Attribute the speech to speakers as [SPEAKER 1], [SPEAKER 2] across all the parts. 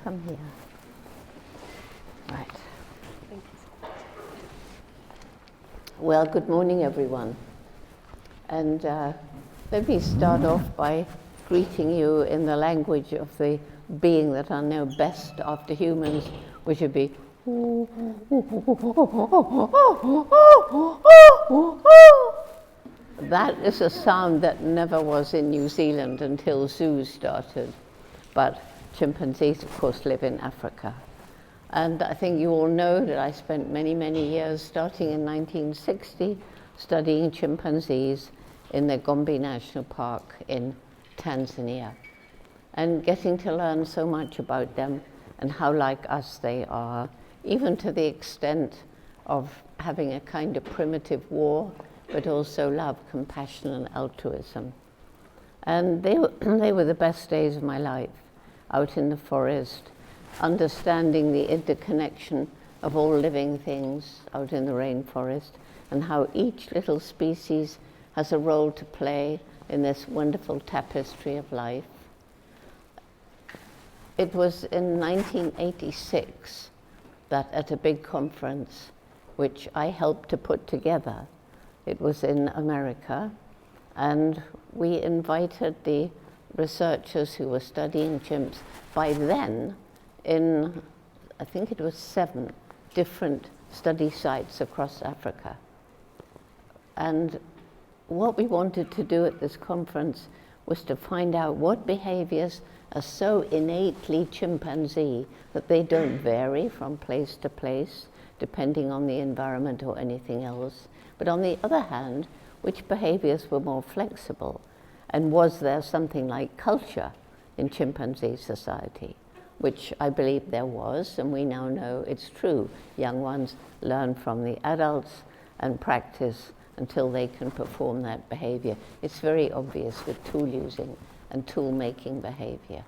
[SPEAKER 1] come here. Right.
[SPEAKER 2] Thank you.
[SPEAKER 1] Well, good morning, everyone. And let me start off by greeting you in the language of the being that I know best after humans, which would be that is a sound that never was in New Zealand until zoos started. But chimpanzees, of course, live in Africa. And I think you all know that I spent many, many years, starting in 1960, studying chimpanzees in the Gombe National Park in Tanzania, and getting to learn so much about them and how like us they are, even to the extent of having a kind of primitive war, but also love, compassion, and altruism. And they were the best days of my life, out in the forest, understanding the interconnection of all living things out in the rainforest, and how each little species has a role to play in this wonderful tapestry of life. It was in 1986 that at a big conference, which I helped to put together, it was in America, and we invited the researchers who were studying chimps by then in, I think it was 7 different study sites across Africa. And what we wanted to do at this conference was to find out what behaviors are so innately chimpanzee that they don't vary from place to place, depending on the environment or anything else. But on the other hand, which behaviors were more flexible? And was there something like culture in chimpanzee society? Which I believe there was, and we now know it's true. Young ones learn from the adults and practice until they can perform that behavior. It's very obvious with tool using and tool making behavior.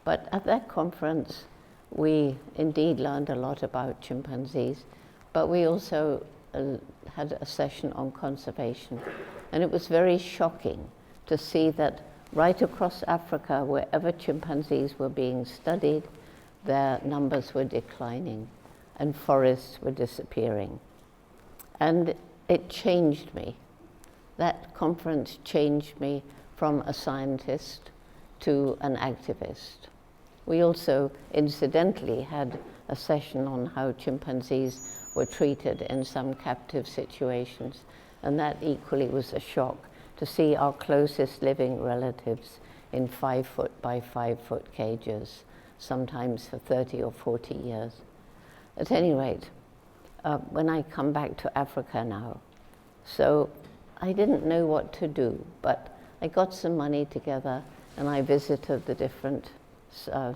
[SPEAKER 1] But at that conference, we indeed learned a lot about chimpanzees, but we also had a session on conservation. And it was very shocking to see that right across Africa, wherever chimpanzees were being studied, their numbers were declining and forests were disappearing. And it changed me. That conference changed me from a scientist to an activist. We also incidentally had a session on how chimpanzees were treated in some captive situations, and that equally was a shock to see our closest living relatives in 5-foot by 5-foot cages, sometimes for 30 or 40 years. At any rate, when I come back to Africa now, so I didn't know what to do, but I got some money together and I visited the different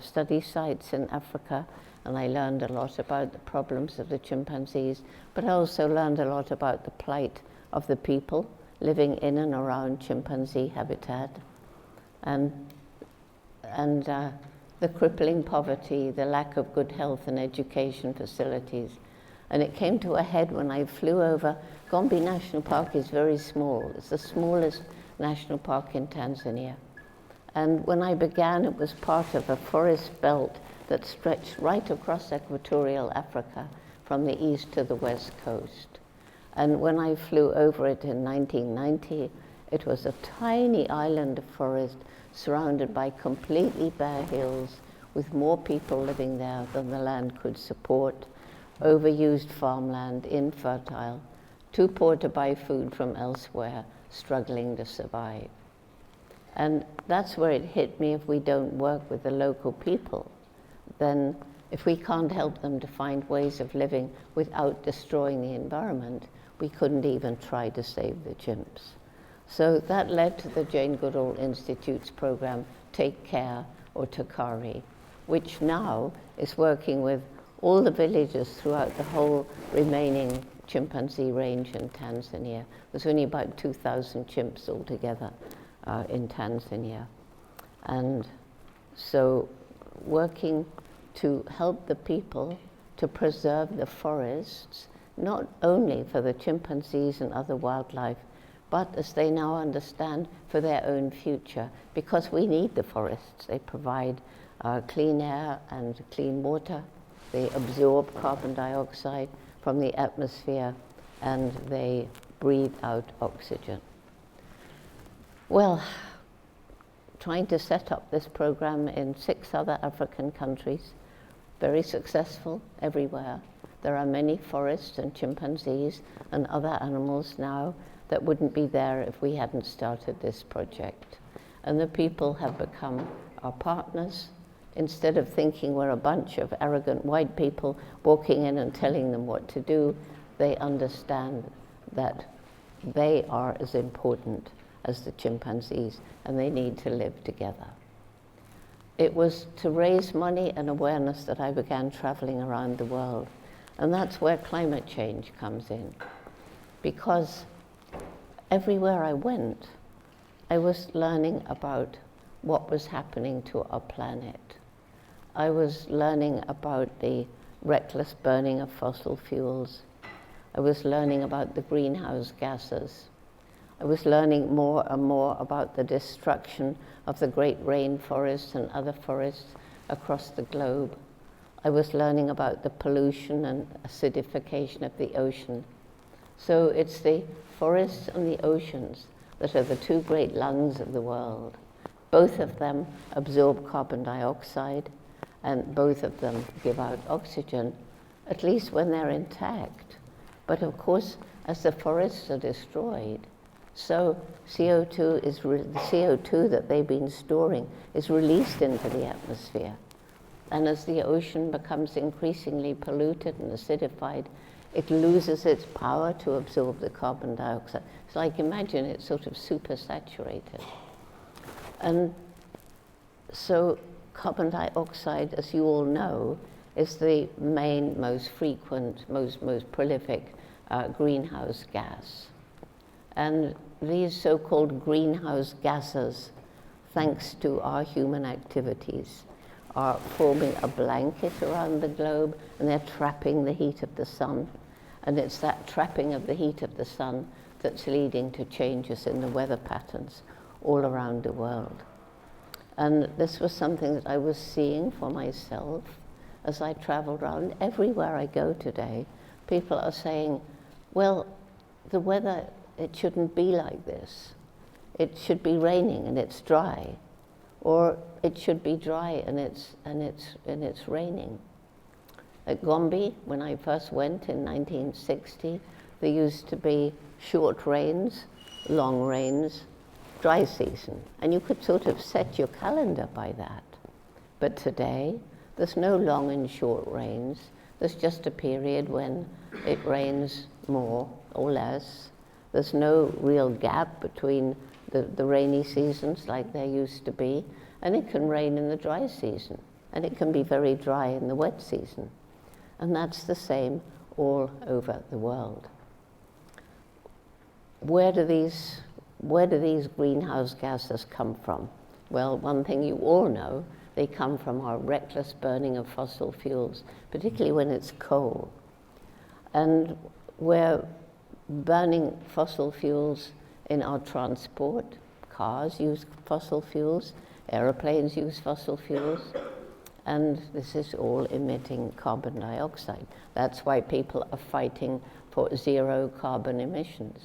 [SPEAKER 1] study sites in Africa, and I learned a lot about the problems of the chimpanzees, but I also learned a lot about the plight of the people living in and around chimpanzee habitat, and the crippling poverty, the lack of good health and education facilities. And it came to a head when I flew over. Gombe National Park is very small. It's the smallest national park in Tanzania. And when I began, it was part of a forest belt that stretched right across equatorial Africa from the east to the west coast. And when I flew over it in 1990, it was a tiny island of forest surrounded by completely bare hills with more people living there than the land could support, overused farmland, infertile, too poor to buy food from elsewhere, struggling to survive. And that's where it hit me. If we don't work with the local people, then if we can't help them to find ways of living without destroying the environment, we couldn't even try to save the chimps. So that led to the Jane Goodall Institute's program, Take Care, or Takari, which now is working with all the villages throughout the whole remaining chimpanzee range in Tanzania. There's only about 2,000 chimps altogether in Tanzania. And so working to help the people to preserve the forests, not only for the chimpanzees and other wildlife, but as they now understand, for their own future, because we need the forests. They provide clean air and clean water. They absorb carbon dioxide from the atmosphere, and they breathe out oxygen. Well, trying to set up this program in 6 other African countries, very successful everywhere. There are many forests and chimpanzees and other animals now that wouldn't be there if we hadn't started this project. And the people have become our partners. Instead of thinking we're a bunch of arrogant white people walking in and telling them what to do, they understand that they are as important as the chimpanzees, and they need to live together. It was to raise money and awareness that I began traveling around the world. And that's where climate change comes in. Because everywhere I went, I was learning about what was happening to our planet. I was learning about the reckless burning of fossil fuels. I was learning about the greenhouse gases. I was learning more and more about the destruction of the great rainforests and other forests across the globe. I was learning about the pollution and acidification of the ocean. So it's the forests and the oceans that are the 2 great lungs of the world. Both of them absorb carbon dioxide, and both of them give out oxygen, at least when they're intact. But of course, as the forests are destroyed, so CO2 the CO2 that they've been storing is released into the atmosphere. And as the ocean becomes increasingly polluted and acidified, it loses its power to absorb the carbon dioxide. So like imagine it's sort of supersaturated. And so carbon dioxide, as you all know, is the main, most frequent, most prolific greenhouse gas. And these so-called greenhouse gases, thanks to our human activities, are forming a blanket around the globe, and they're trapping the heat of the sun. And it's that trapping of the heat of the sun that's leading to changes in the weather patterns all around the world. And this was something that I was seeing for myself as I traveled around. Everywhere I go today, people are saying, well, the weather, it shouldn't be like this. It should be raining and it's dry. Or it should be dry and it's raining. At Gombe, when I first went in 1960, there used to be short rains, long rains, dry season. And you could sort of set your calendar by that. But today, there's no long and short rains. There's just a period when it rains more or less. There's no real gap between the rainy seasons like there used to be. And it can rain in the dry season. And it can be very dry in the wet season. And that's the same all over the world. Where do these greenhouse gases come from? Well, one thing you all know, they come from our reckless burning of fossil fuels, particularly when it's coal. And we're burning fossil fuels in our transport. Cars use fossil fuels, aeroplanes use fossil fuels, and this is all emitting carbon dioxide. That's why people are fighting for zero carbon emissions.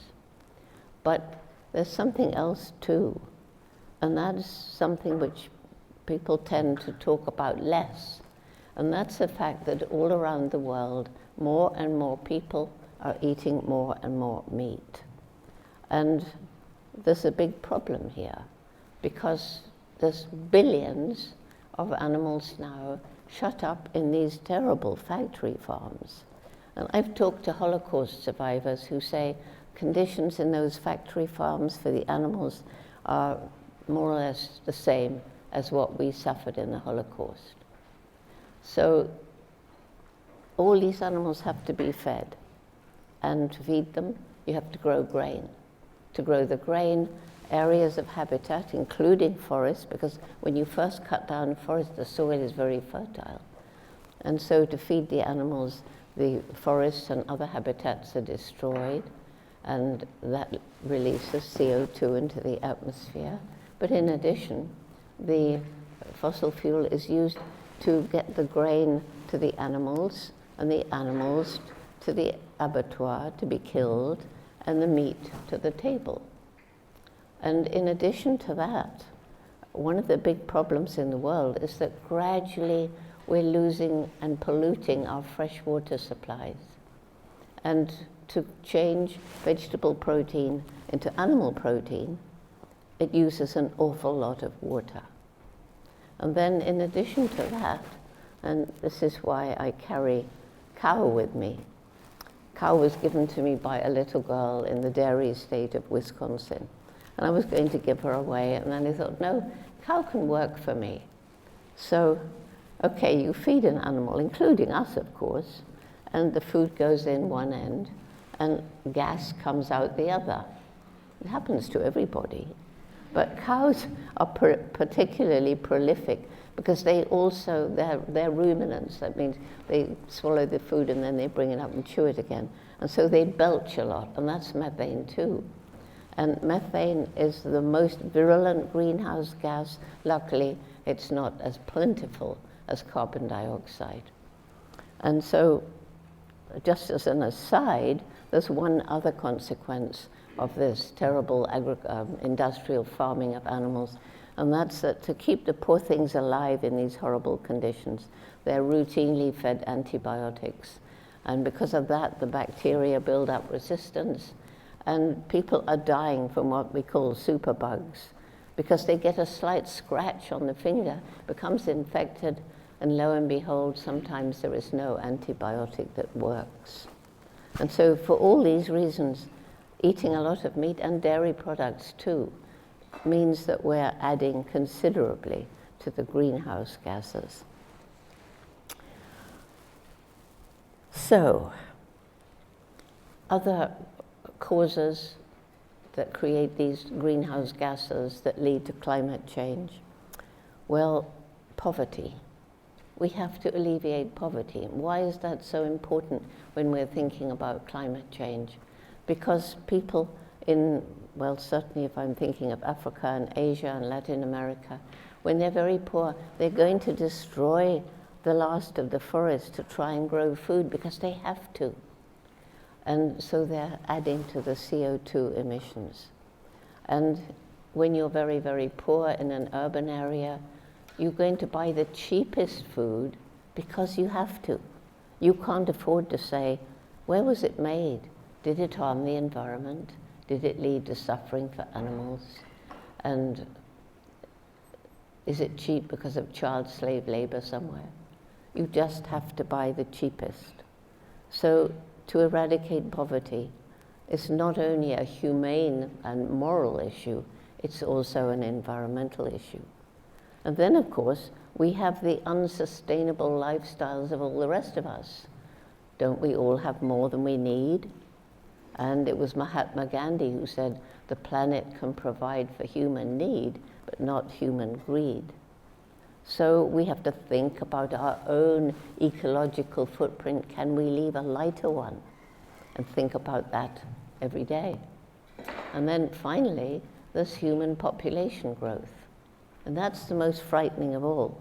[SPEAKER 1] But there's something else too, and that's something which people tend to talk about less, and that's the fact that all around the world, more and more people are eating more and more meat. And there's a big problem here, because there's billions of animals now shut up in these terrible factory farms. And I've talked to Holocaust survivors who say conditions in those factory farms for the animals are more or less the same as what we suffered in the Holocaust. So all these animals have to be fed, and to feed them, you have to grow grain. To grow the grain, areas of habitat, including forests, because when you first cut down a forest, the soil is very fertile. And so to feed the animals, the forests and other habitats are destroyed. and that releases CO2 into the atmosphere. But in addition, the fossil fuel is used to get the grain to the animals, and the animals to the abattoir to be killed, and the meat to the table. And in addition to that, one of the big problems in the world is that gradually we're losing and polluting our freshwater supplies. And to change vegetable protein into animal protein, it uses an awful lot of water. And then in addition to that, and this is why I carry cow with me. Cow was given to me by a little girl in the dairy state of Wisconsin. And I was going to give her away, and then I thought, no, cow can work for me. So, okay, you feed an animal, including us, of course, and the food goes in one end, and gas comes out the other. It happens to everybody. But cows are particularly prolific because they also, they're ruminants. That means they swallow the food and then they bring it up and chew it again. And so they belch a lot, and that's methane too. And methane is the most virulent greenhouse gas. Luckily, it's not as plentiful as carbon dioxide. And so, just as an aside, there's one other consequence of this terrible industrial farming of animals, and that's that to keep the poor things alive in these horrible conditions, they're routinely fed antibiotics. And because of that, the bacteria build up resistance, and people are dying from what we call superbugs, because they get a slight scratch on the finger, becomes infected, and lo and behold, sometimes there is no antibiotic that works. And so for all these reasons, eating a lot of meat and dairy products too means that we're adding considerably to the greenhouse gases. So, other causes that create these greenhouse gases that lead to climate change? Well, poverty. We have to alleviate poverty. Why is that so important when we're thinking about climate change? Because people in, well, certainly if I'm thinking of Africa and Asia and Latin America, when they're very poor, they're going to destroy the last of the forest to try and grow food because they have to. And so they're adding to the CO2 emissions. And when you're very, very poor in an urban area, you're going to buy the cheapest food because you have to. You can't afford to say, where was it made? Did it harm the environment? Did it lead to suffering for animals? And is it cheap because of child slave labor somewhere? You just have to buy the cheapest. So to eradicate poverty is not only a humane and moral issue, it's also an environmental issue. And then, of course, we have the unsustainable lifestyles of all the rest of us. Don't we all have more than we need? And it was Mahatma Gandhi who said, the planet can provide for human need, but not human greed. So we have to think about our own ecological footprint. Can we leave a lighter one? And think about that every day. And then finally, there's human population growth. And that's the most frightening of all,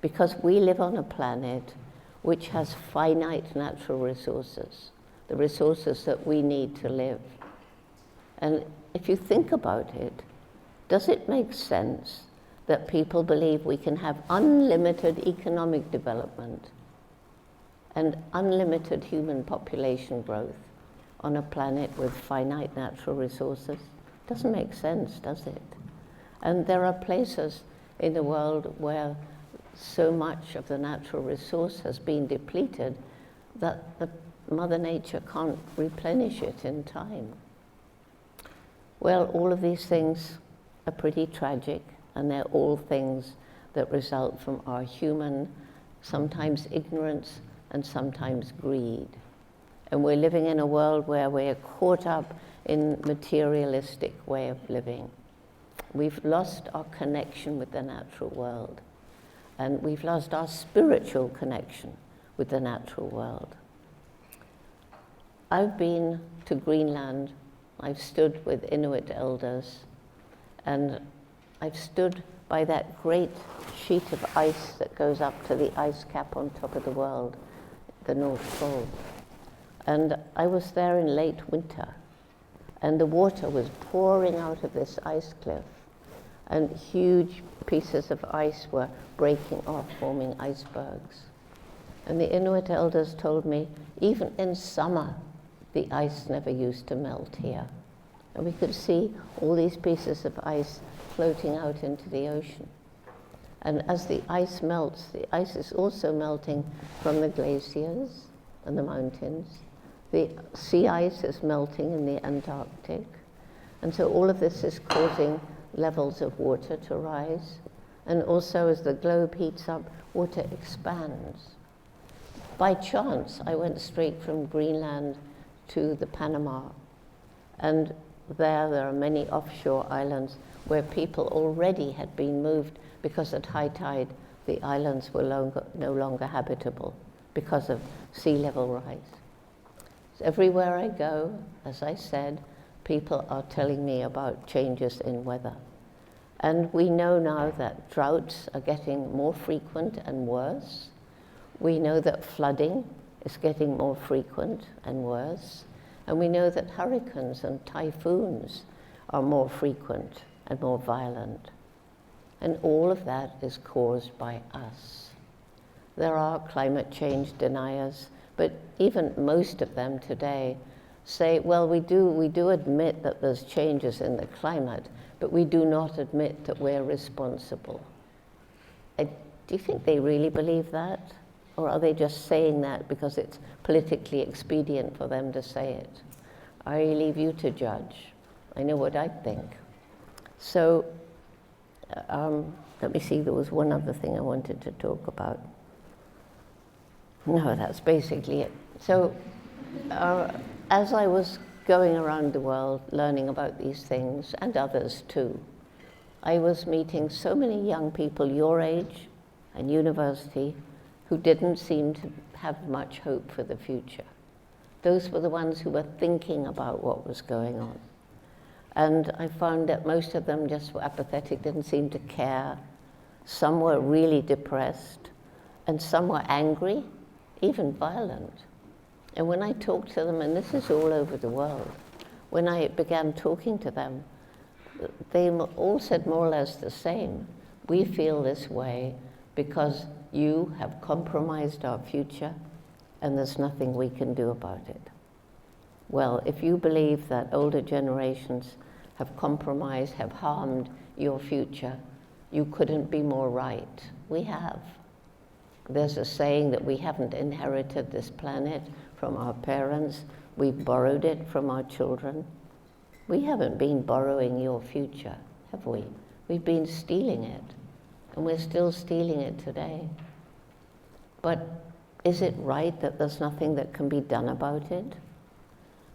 [SPEAKER 1] because we live on a planet which has finite natural resources, the resources that we need to live. And if you think about it, does it make sense that people believe we can have unlimited economic development and unlimited human population growth on a planet with finite natural resources? Doesn't make sense, does it? And there are places in the world where so much of the natural resource has been depleted that the Mother Nature can't replenish it in time. Well, all of these things are pretty tragic, and they're all things that result from our human, sometimes ignorance and sometimes greed. And we're living in a world where we're caught up in materialistic way of living. We've lost our connection with the natural world, and we've lost our spiritual connection with the natural world. I've been to Greenland I've stood with Inuit elders, and I've stood by that great sheet of ice that goes up to the ice cap on top of the world, the North Pole. And I was there in late winter, and the water was pouring out of this ice cliff, and huge pieces of ice were breaking off, forming icebergs. And the Inuit elders told me, even in summer, the ice never used to melt here. And we could see all these pieces of ice floating out into the ocean. And as the ice melts, the ice is also melting from the glaciers and the mountains. The sea ice is melting in the Antarctic. And so all of this is causing levels of water to rise. And also as the globe heats up, water expands. By chance, I went straight from Greenland to the Panama. And there are many offshore islands where people already had been moved because at high tide the islands were no longer habitable because of sea level rise. So everywhere I go, as I said, people are telling me about changes in weather. And we know now that droughts are getting more frequent and worse. We know that flooding is getting more frequent and worse. And we know that hurricanes and typhoons are more frequent and more violent. And all of that is caused by us. There are climate change deniers, but even most of them today say, well, we do admit that there's changes in the climate, but we do not admit that we're responsible. Do you think they really believe that? Or are they just saying that because it's politically expedient for them to say it? I leave you to judge. I know what I think. So, let me see, there was one other thing I wanted to talk about. No, that's basically it. So, as I was going around the world learning about these things, and others too, I was meeting so many young people your age and university who didn't seem to have much hope for the future. Those were the ones who were thinking about what was going on. And I found that most of them just were apathetic, didn't seem to care. Some were really depressed, and some were angry, even violent. And when I talked to them, and this is all over the world, when I began talking to them, they all said more or less the same. We feel this way because you have compromised our future, and there's nothing we can do about it. Well, if you believe that older generations have compromised, have harmed your future, you couldn't be more right. We have. There's a saying that we haven't inherited this planet from our parents, we've borrowed it from our children. We haven't been borrowing your future, have we? We've been stealing it, and we're still stealing it today. But is it right that there's nothing that can be done about it?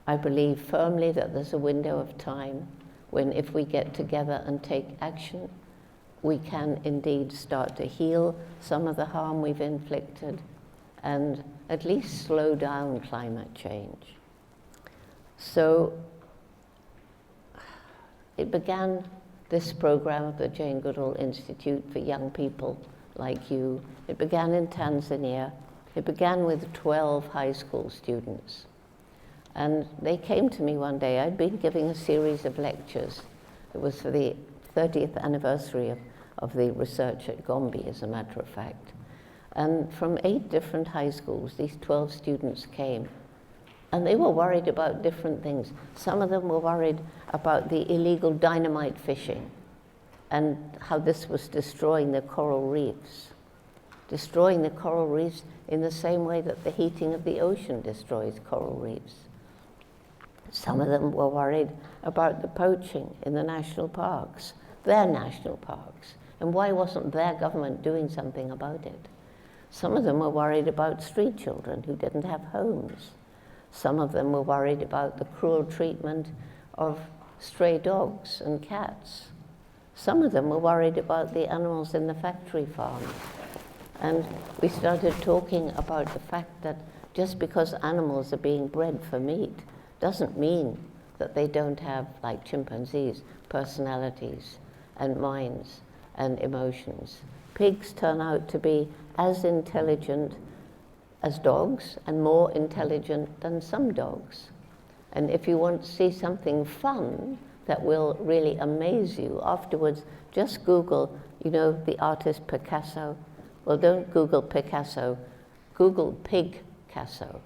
[SPEAKER 1] I believe firmly that there's a window of time when, if we get together and take action, we can indeed start to heal some of the harm we've inflicted and at least slow down climate change. So it began, this program of the Jane Goodall Institute for young people like you. It began in Tanzania. It began with 12 high school students. And they came to me one day. I'd been giving a series of lectures. It was for the 30th anniversary of the research at Gombe, as a matter of fact. And from 8 different high schools, these 12 students came. And they were worried about different things. Some of them were worried about the illegal dynamite fishing and how this was destroying the coral reefs. Destroying the coral reefs in the same way that the heating of the ocean destroys coral reefs. Some of them were worried about the poaching in the national parks, their national parks, and why wasn't their government doing something about it? Some of them were worried about street children who didn't have homes. Some of them were worried about the cruel treatment of stray dogs and cats. Some of them were worried about the animals in the factory farms. And we started talking about the fact that just because animals are being bred for meat doesn't mean that they don't have, like chimpanzees, personalities and minds and emotions. Pigs turn out to be as intelligent as dogs and more intelligent than some dogs. And if you want to see something fun that will really amaze you afterwards, just Google, you know, the artist Picasso. Well, don't Google Picasso, Google Pigcasso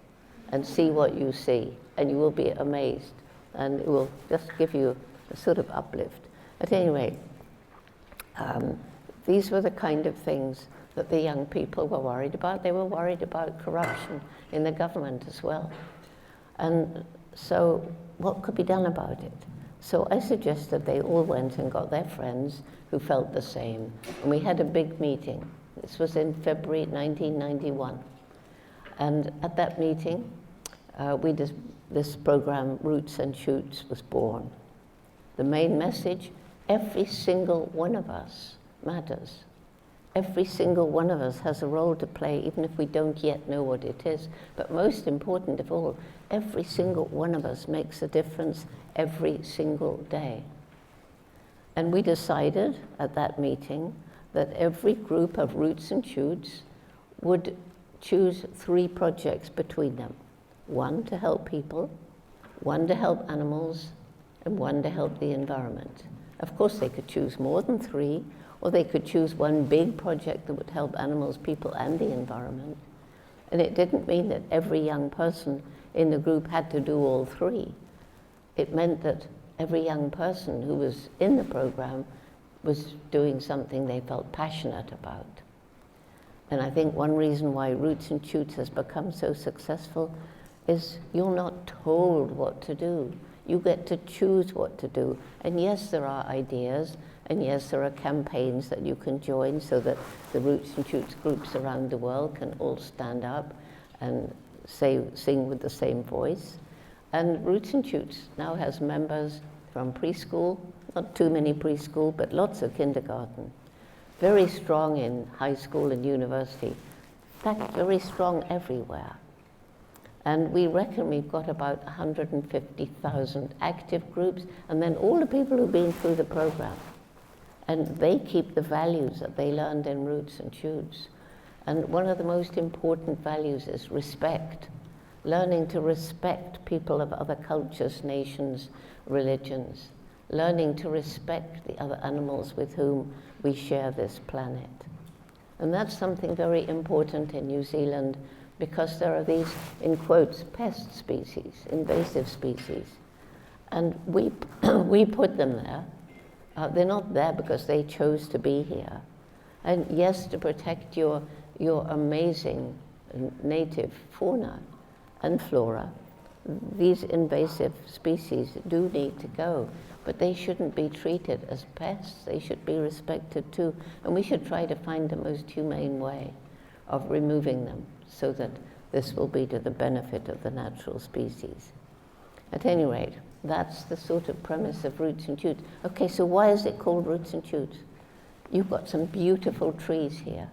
[SPEAKER 1] and see what you see, and you will be amazed, and it will just give you a sort of uplift. At any rate, these were the kind of things that the young people were worried about. They were worried about corruption in the government as well. And so what could be done about it? So I suggested they all went and got their friends who felt the same. And we had a big meeting. This was in February 1991. And at that meeting, this program, Roots and Shoots, was born. The main message, every single one of us matters. Every single one of us has a role to play, even if we don't yet know what it is. But most important of all, every single one of us makes a difference every single day. And we decided at that meeting that every group of Roots and Shoots would choose 3 projects between them. 1 to help people, 1 to help animals, and 1 to help the environment. Of course, they could choose more than 3, or they could choose 1 big project that would help animals, people, and the environment. And it didn't mean that every young person in the group had to do all 3. It meant that every young person who was in the program was doing something they felt passionate about. And I think one reason why Roots and Shoots has become so successful is you're not told what to do. You get to choose what to do. And yes, there are ideas, and yes, there are campaigns that you can join so that the Roots and Shoots groups around the world can all stand up and sing with the same voice. And Roots and Shoots now has members from preschool, not too many preschool, but lots of kindergarten. Very strong in high school and university. In fact, very strong everywhere. And we reckon we've got about 150,000 active groups, and then all the people who've been through the program. And they keep the values that they learned in Roots and Shoots. And one of the most important values is respect. Learning to respect people of other cultures, nations, religions. Learning to respect the other animals with whom we share this planet. And that's something very important in New Zealand, because there are these, in quotes, pest species, invasive species. And we put them there. They're not there because they chose to be here. And yes, to protect your amazing native fauna and flora, these invasive species do need to go, but they shouldn't be treated as pests. They should be respected too. And we should try to find the most humane way of removing them so that this will be to the benefit of the natural species. At any rate, that's the sort of premise of Roots and Shoots. Okay, so why is it called Roots and Shoots? You've got some beautiful trees here,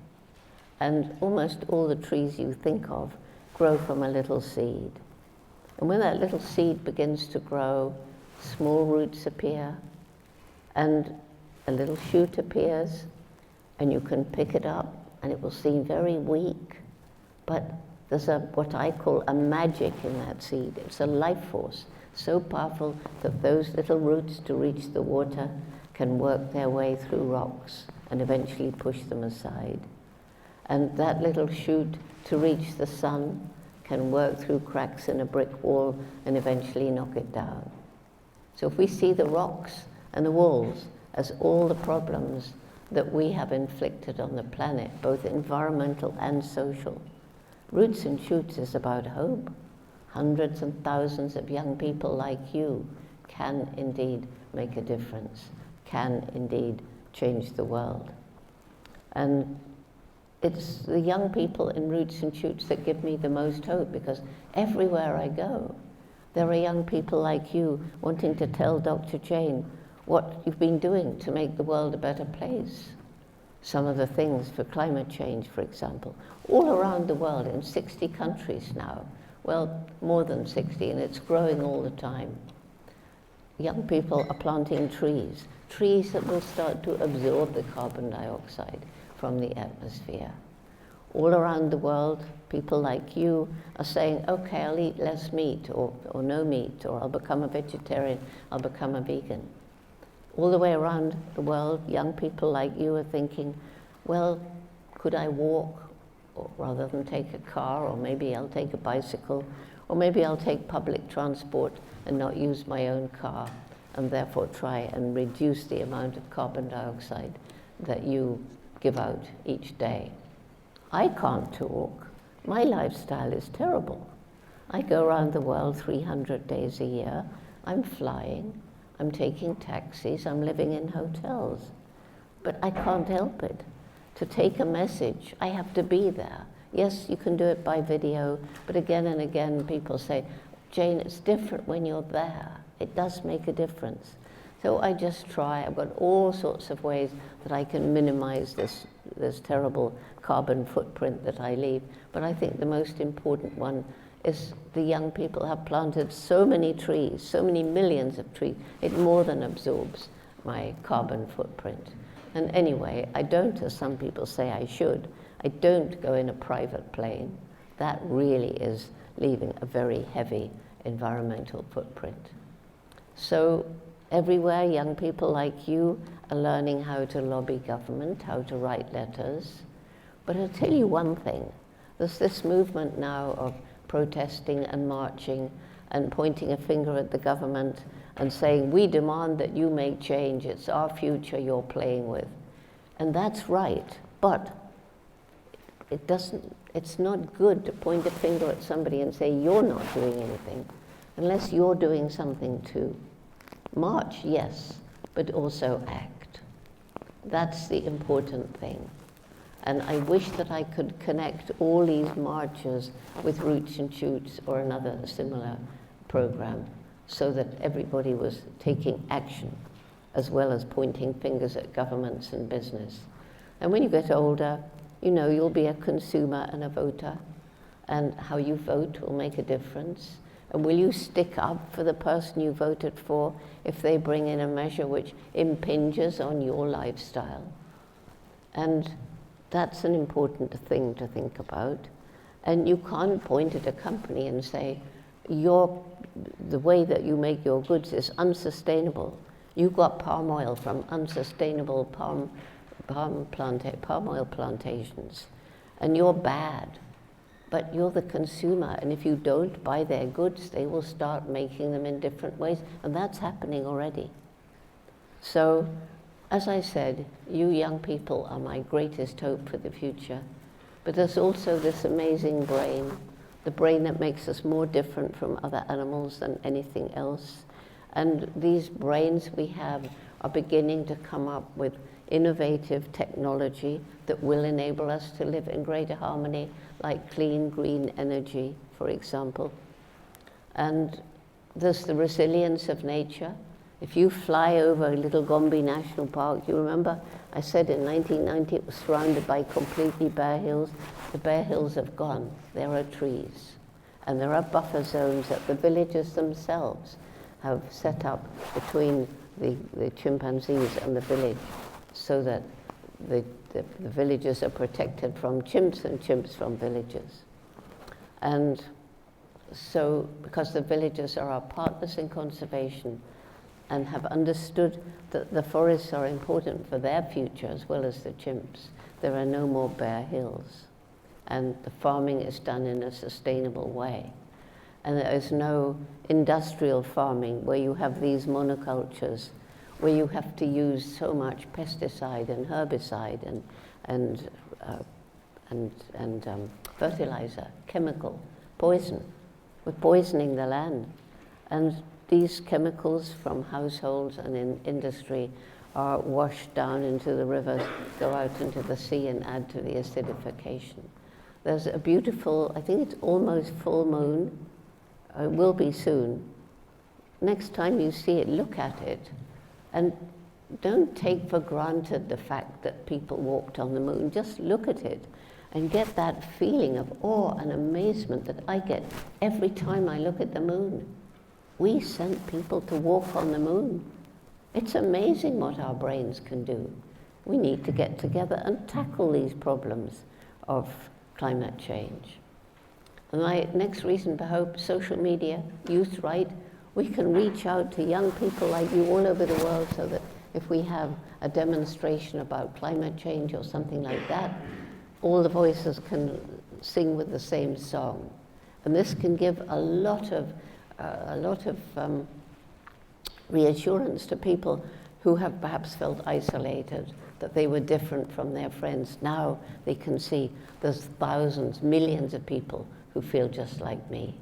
[SPEAKER 1] and almost all the trees you think of grow from a little seed. And when that little seed begins to grow, small roots appear, and a little shoot appears, and you can pick it up, and it will seem very weak, but there's what I call a magic in that seed. It's a life force, so powerful that those little roots, to reach the water, can work their way through rocks and eventually push them aside. And that little shoot, to reach the sun, can work through cracks in a brick wall and eventually knock it down. So if we see the rocks and the walls as all the problems that we have inflicted on the planet, both environmental and social, Roots and Shoots is about hope. Hundreds and thousands of young people like you can indeed make a difference, can indeed change the world. And it's the young people in Roots and Shoots that give me the most hope, because everywhere I go, there are young people like you wanting to tell Dr. Jane what you've been doing to make the world a better place. Some of the things for climate change, for example, all around the world in 60 countries now. Well, more than 60, and it's growing all the time. young people are planting trees, trees that will start to absorb the carbon dioxide from the atmosphere. All around the world, people like you are saying, okay, I'll eat less meat or no meat, or I'll become a vegetarian, I'll become a vegan. All the way around the world, young people like you are thinking, well, could I walk rather than take a car, or maybe I'll take a bicycle, or maybe I'll take public transport and not use my own car, and therefore try and reduce the amount of carbon dioxide that you give out each day. I can't talk. My lifestyle is terrible. I go around the world 300 days a year. I'm flying, I'm taking taxis, I'm living in hotels. But I can't help it. To take a message, I have to be there. Yes, you can do it by video, but again and again people say, Jane, it's different when you're there. It does make a difference. So I just try. I've got all sorts of ways that I can minimize this terrible carbon footprint that I leave. But I think the most important one is the young people have planted so many trees, so many millions of trees. It more than absorbs my carbon footprint. And anyway, I don't, as some people say I should, I don't go in a private plane. That really is leaving a very heavy environmental footprint. So everywhere, young people like you are learning how to lobby government, how to write letters. But I'll tell you one thing. There's this movement now of protesting and marching and pointing a finger at the government and saying, we demand that you make change. It's our future you're playing with. And that's right. But it's not good to point a finger at somebody and say, you're not doing anything, unless you're doing something too. March, yes, but also act. That's the important thing. And I wish that I could connect all these marches with Roots and Shoots or another similar program, so that everybody was taking action as well as pointing fingers at governments and business. And when you get older, you know, you'll be a consumer and a voter, and how you vote will make a difference. And will you stick up for the person you voted for if they bring in a measure which impinges on your lifestyle? And that's an important thing to think about. And you can't point at a company and say, the way that you make your goods is unsustainable. You got palm oil from unsustainable palm oil plantations, and you're bad. But you're the consumer, and if you don't buy their goods, they will start making them in different ways, and that's happening already. So, as I said, you young people are my greatest hope for the future. But there's also this amazing brain, the brain that makes us more different from other animals than anything else. And these brains we have are beginning to come up with innovative technology that will enable us to live in greater harmony, like clean, green energy, for example. And there's the resilience of nature. If you fly over Little Gombe National Park, you remember I said in 1990 it was surrounded by completely bare hills. The bare hills have gone. There are trees. And there are buffer zones that the villagers themselves have set up between the chimpanzees and the village, so that the villagers are protected from chimps and chimps from villagers. And so, because the villagers are our partners in conservation and have understood that the forests are important for their future as well as the chimps, there are no more bare hills. And the farming is done in a sustainable way. And there is no industrial farming where you have these monocultures, where you have to use so much pesticide and herbicide and fertilizer, chemical, poison. We're poisoning the land. And these chemicals from households and in industry are washed down into the rivers, go out into the sea and add to the acidification. There's a beautiful, I think it's almost full moon, it will be soon. Next time you see it, look at it. And don't take for granted the fact that people walked on the moon. Just look at it and get that feeling of awe and amazement that I get every time I look at the moon. We sent people to walk on the moon. It's amazing what our brains can do. We need to get together and tackle these problems of climate change. And my next reason for hope, social media, youth right, we can reach out to young people like you all over the world so that if we have a demonstration about climate change or something like that, all the voices can sing with the same song. And this can give a lot of reassurance to people who have perhaps felt isolated, that they were different from their friends. Now they can see there's thousands, millions of people who feel just like me.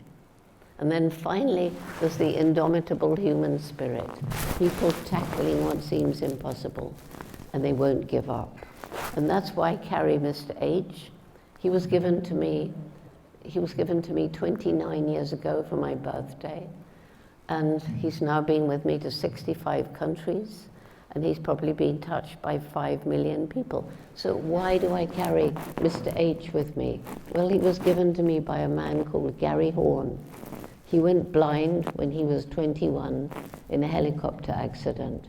[SPEAKER 1] And then finally, there's the indomitable human spirit. People tackling what seems impossible, and they won't give up. And that's why I carry Mr. H. He was given to me 29 years ago for my birthday. And he's now been with me to 65 countries, and he's probably been touched by 5 million people. So why do I carry Mr. H with me? Well, he was given to me by a man called Gary Horn. He went blind when he was 21 in a helicopter accident.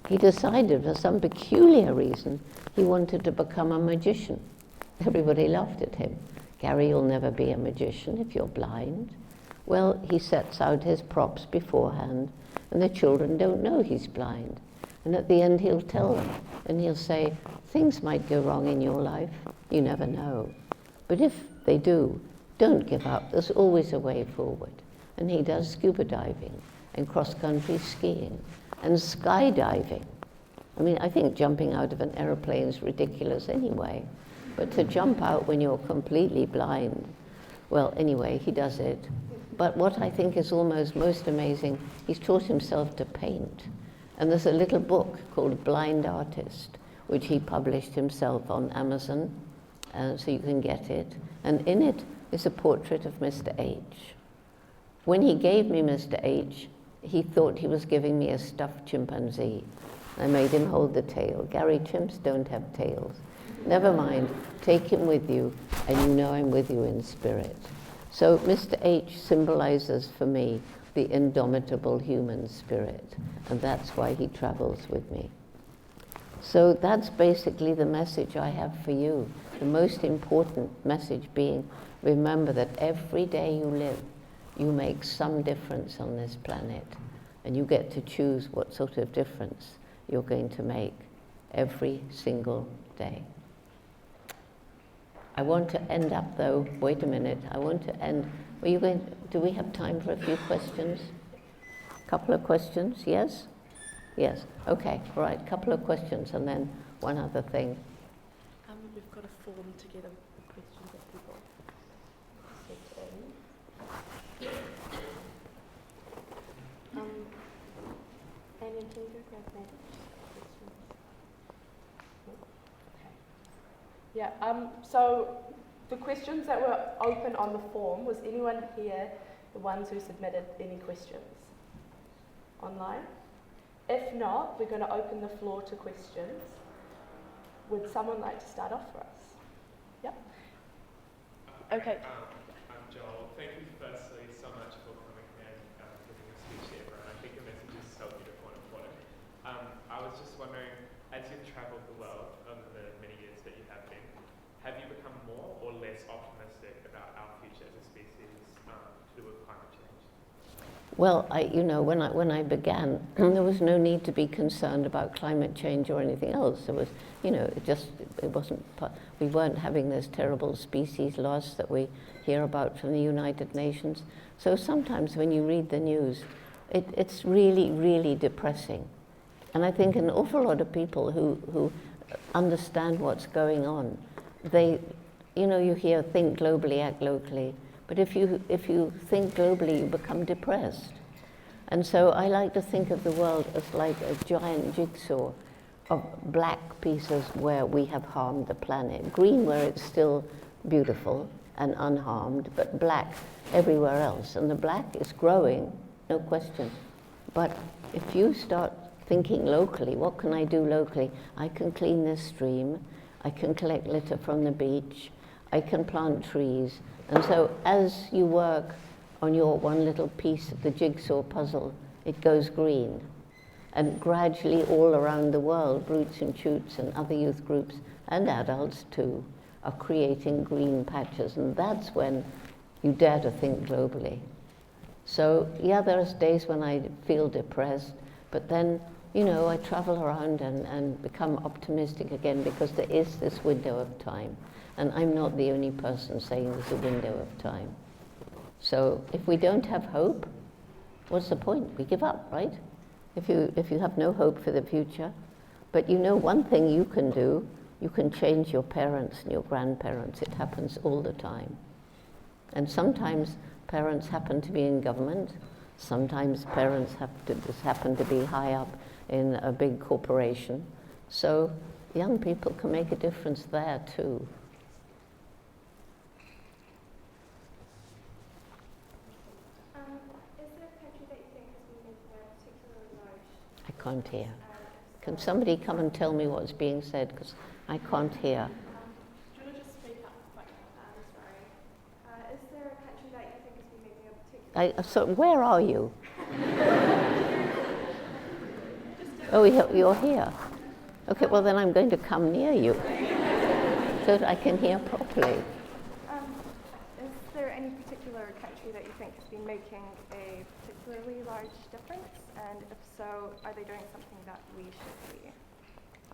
[SPEAKER 1] He decided for some peculiar reason he wanted to become a magician. Everybody laughed at him. Gary, you'll never be a magician if you're blind. Well, he sets out his props beforehand, and the children don't know he's blind. And at the end, he'll tell them, and he'll say, things might go wrong in your life. You never know. But if they do, don't give up. There's always a way forward. And he does scuba diving and cross-country skiing and skydiving. I mean, I think jumping out of an airplane is ridiculous anyway. But to jump out when you're completely blind, well, anyway, he does it. But what I think is almost most amazing, he's taught himself to paint. And there's a little book called Blind Artist, which he published himself on Amazon, so you can get it. And in it is a portrait of Mr. H. When he gave me Mr. H, he thought he was giving me a stuffed chimpanzee. I made him hold the tail. Gary, chimps don't have tails. Never mind, take him with you, and you know I'm with you in spirit. So Mr. H symbolizes for me the indomitable human spirit, and that's why he travels with me. So that's basically the message I have for you. The most important message being, remember that every day you live, you make some difference on this planet, and you get to choose what sort of difference you're going to make every single day. I want to end up though, wait a minute, I want to end, do we have time for a few questions? A couple of questions, yes? Yes, okay, all right, couple of questions and then one other thing.
[SPEAKER 2] We've got a form together with the questions that people sent in. Amy, can you grab that? Yeah, so the questions that were open on the form, was anyone here the ones who submitted any questions online? If not, we're going to open the floor to questions. Would someone like to start off for us? Yep. Okay.
[SPEAKER 3] I'm Joel. Thank you firstly so much for coming and giving a speech to everyone. I think the message is so beautiful and important. I was just wondering, as you've travelled the world over the many years that you have been, have you become more or less optimistic about our future as a species to do with climate change?
[SPEAKER 1] Well, when I began, there was no need to be concerned about climate change or anything else. There was, it wasn't, we weren't having this terrible species loss that we hear about from the United Nations. So sometimes when you read the news, it's really, really depressing. And I think an awful lot of people who understand what's going on, they, you hear think globally, act locally. But if you think globally, you become depressed. And so I like to think of the world as like a giant jigsaw of black pieces where we have harmed the planet, green where it's still beautiful and unharmed, but black everywhere else. And the black is growing, no question. But if you start thinking locally, what can I do locally? I can clean this stream, I can collect litter from the beach, I can plant trees. And so as you work on your one little piece of the jigsaw puzzle, it goes green. And gradually all around the world, Roots and Shoots and other youth groups, and adults too, are creating green patches. And that's when you dare to think globally. So yeah, there's days when I feel depressed, but then, you know, I travel around and become optimistic again, because there is this window of time. And I'm not the only person saying there's a window of time. So if we don't have hope, what's the point? We give up, right? If you have no hope for the future. But you know one thing you can do, you can change your parents and your grandparents. It happens all the time. And sometimes parents happen to be in government. Sometimes parents happen to be high up in a big corporation. So young people can make a difference there too.
[SPEAKER 4] Is there a country that you think has been making a particularly large?
[SPEAKER 1] I can't hear. Can somebody come and tell me what's being said? Because I can't hear.
[SPEAKER 4] Do you want to just speak up? Sorry. Is there a country that you think has been making a particularly?
[SPEAKER 1] So where are you? Oh, you're here. Okay, well then I'm going to come near you so that I can hear properly.
[SPEAKER 4] Is there any particular country that you think has been making a particularly large difference? And if so, are they doing something that we should be?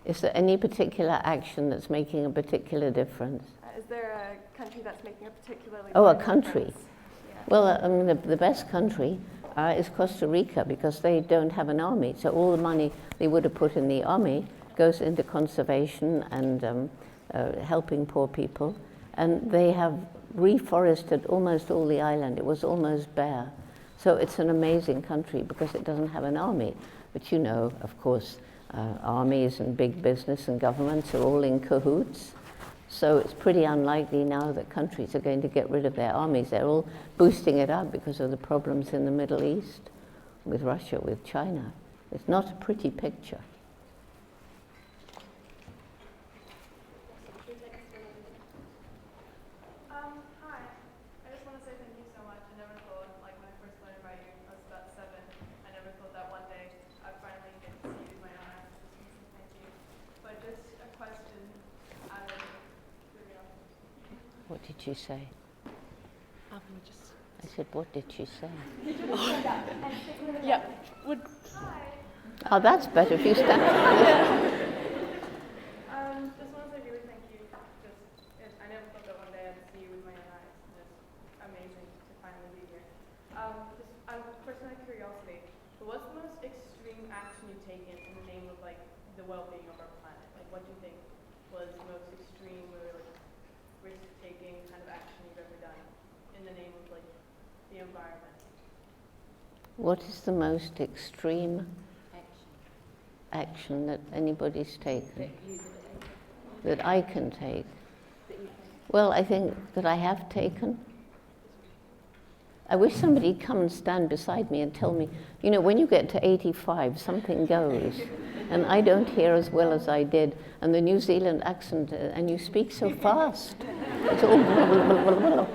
[SPEAKER 1] Is there any particular action that's making a particular difference?
[SPEAKER 4] Is there a country that's making a particularly
[SPEAKER 1] Oh, a
[SPEAKER 4] large
[SPEAKER 1] country.
[SPEAKER 4] difference? Yeah.
[SPEAKER 1] Well, the best country is Costa Rica, because they don't have an army. So all the money they would have put in the army goes into conservation and helping poor people. And they have reforested almost all the island. It was almost bare. So it's an amazing country because it doesn't have an army. But you know, of course, armies and big business and governments are all in cahoots. So it's pretty unlikely now that countries are going to get rid of their armies. They're all boosting it up because of the problems in the Middle East, with Russia, with China. It's not a pretty picture.
[SPEAKER 5] Hi. I just want to say thank you so much. I never thought, like when I first learned about you, I was about 7. I never thought that one day I'd finally get to see you with my own eyes. So thank you. But just a question out of curiosity.
[SPEAKER 1] What did she say? I said, what did she say?
[SPEAKER 2] Yeah. Would
[SPEAKER 1] Oh, that's better if you stand.
[SPEAKER 5] Just want to say really thank you. I never thought that one day I'd see you with my own eyes. Just amazing to finally be here. Just out of personal curiosity, what's the most extreme action you've taken in the name of like the well-being of our planet? Like, what do you think was the most extreme or like risk-taking kind of action you've ever done in the name of like the environment?
[SPEAKER 1] What is the most extreme action that anybody's taken? That I can take? Well, I think that I have taken. I wish somebody'd come and stand beside me and tell me, you know, when you get to 85, something goes. And I don't hear as well as I did. And the New Zealand accent, and you speak so fast. It's all blah, blah, blah, blah, blah.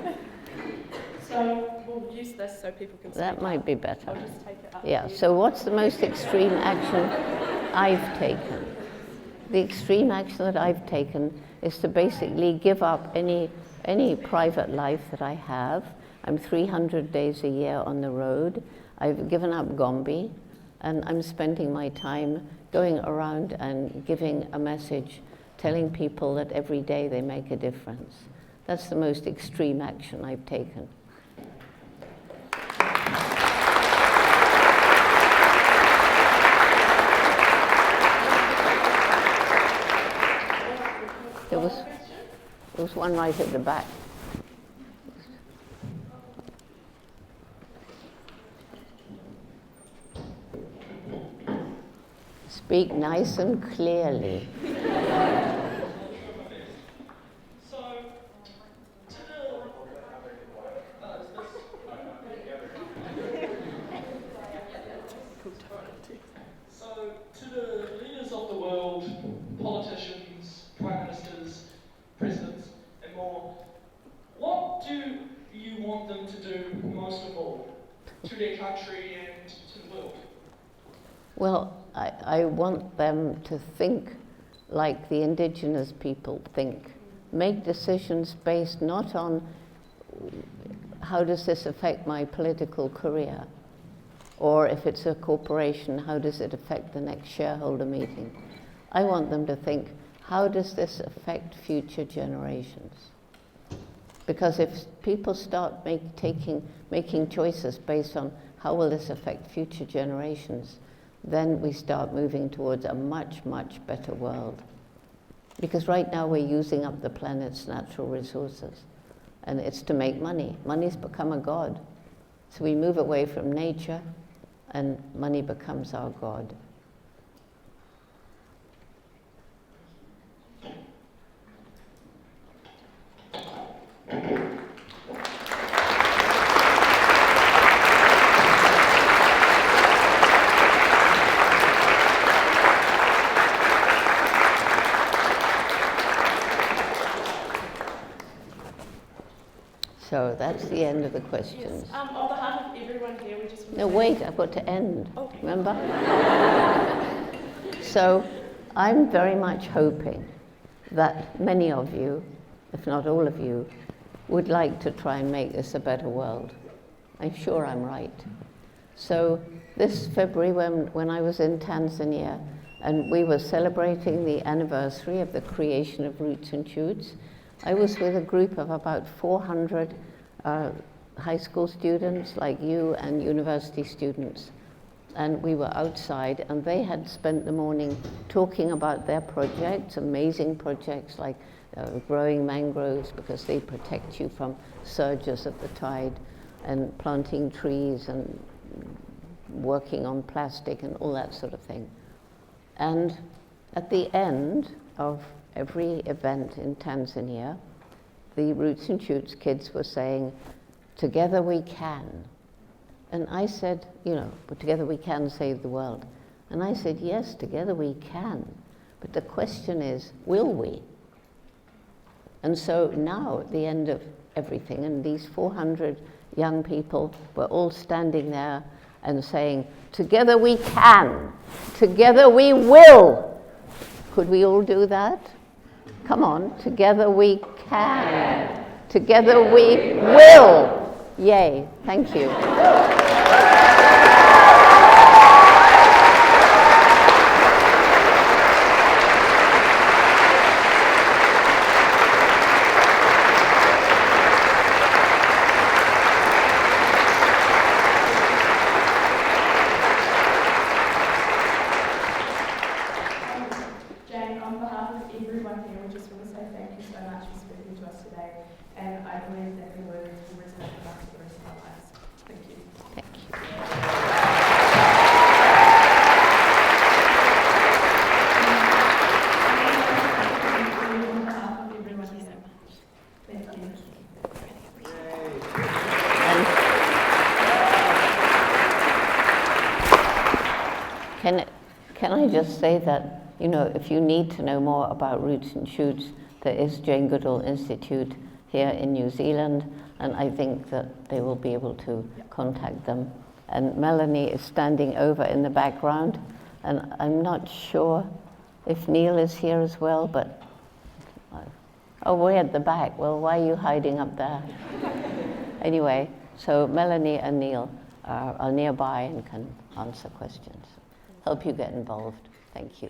[SPEAKER 2] so we'll use this so people can.
[SPEAKER 1] That
[SPEAKER 2] speak
[SPEAKER 1] might
[SPEAKER 2] up.
[SPEAKER 1] be better.
[SPEAKER 2] I'll just take it up.
[SPEAKER 1] Yeah,
[SPEAKER 2] to you.
[SPEAKER 1] so what's the most extreme action I've taken? The extreme action that I've taken is to basically give up any private life that I have. I'm 300 days a year on the road. I've given up Gombe, and I'm spending my time going around and giving a message, telling people that every day they make a difference. That's the most extreme action I've taken. There was one right at the back. Speak nice and clearly.
[SPEAKER 6] So, to the leaders of the world, politicians, prime ministers, presidents, and more, what do you want them to do most of all, to their country and to the world?
[SPEAKER 1] Well, I want them to think like the indigenous people think. Make decisions based not on how does this affect my political career, or if it's a corporation, how does it affect the next shareholder meeting? I want them to think, how does this affect future generations? Because if people start making choices based on how will this affect future generations, then we start moving towards a much, much better world. Because right now we're using up the planet's natural resources, and it's to make money. Money's become a god. So we move away from nature, and money becomes our god. So that's the end of the questions.
[SPEAKER 2] Yes. On behalf of everyone here, we just want
[SPEAKER 1] No,
[SPEAKER 2] to
[SPEAKER 1] wait, I've got to end.
[SPEAKER 2] Okay.
[SPEAKER 1] Remember? So I'm very much hoping that many of you, if not all of you, would like to try and make this a better world. I'm sure I'm right. So this February, when I was in Tanzania, and we were celebrating the anniversary of the creation of Roots and Shoots, I was with a group of about 400 high school students like you and university students. And we were outside, and they had spent the morning talking about their projects, amazing projects like growing mangroves because they protect you from surges of the tide, and planting trees and working on plastic and all that sort of thing. And at the end of every event in Tanzania, the Roots and Shoots kids were saying, "Together we can." And I said, but together we can save the world. And I said, yes, together we can. But the question is, will we? And so now, at the end of everything, and these 400 young people were all standing there and saying, together we can, together we will. Could we all do that? Come on, together we can, together we will. Yay, thank you.
[SPEAKER 2] Jane, on behalf of everyone here, we just want to say thank you so much for speaking to us today. And I believe that the word will resonate with us for the rest of our lives. Thank you.
[SPEAKER 1] Thank you.
[SPEAKER 2] On behalf of everyone here. Thank you.
[SPEAKER 1] And can I just say that, if you need to know more about Roots and Shoots, there is Jane Goodall Institute here in New Zealand, and I think that they will be able to contact them. And Melanie is standing over in the background, and I'm not sure if Neil is here as well, but way at the back. Well, why are you hiding up there? Anyway, so Melanie and Neil are nearby and can answer questions, help you get involved. Thank you.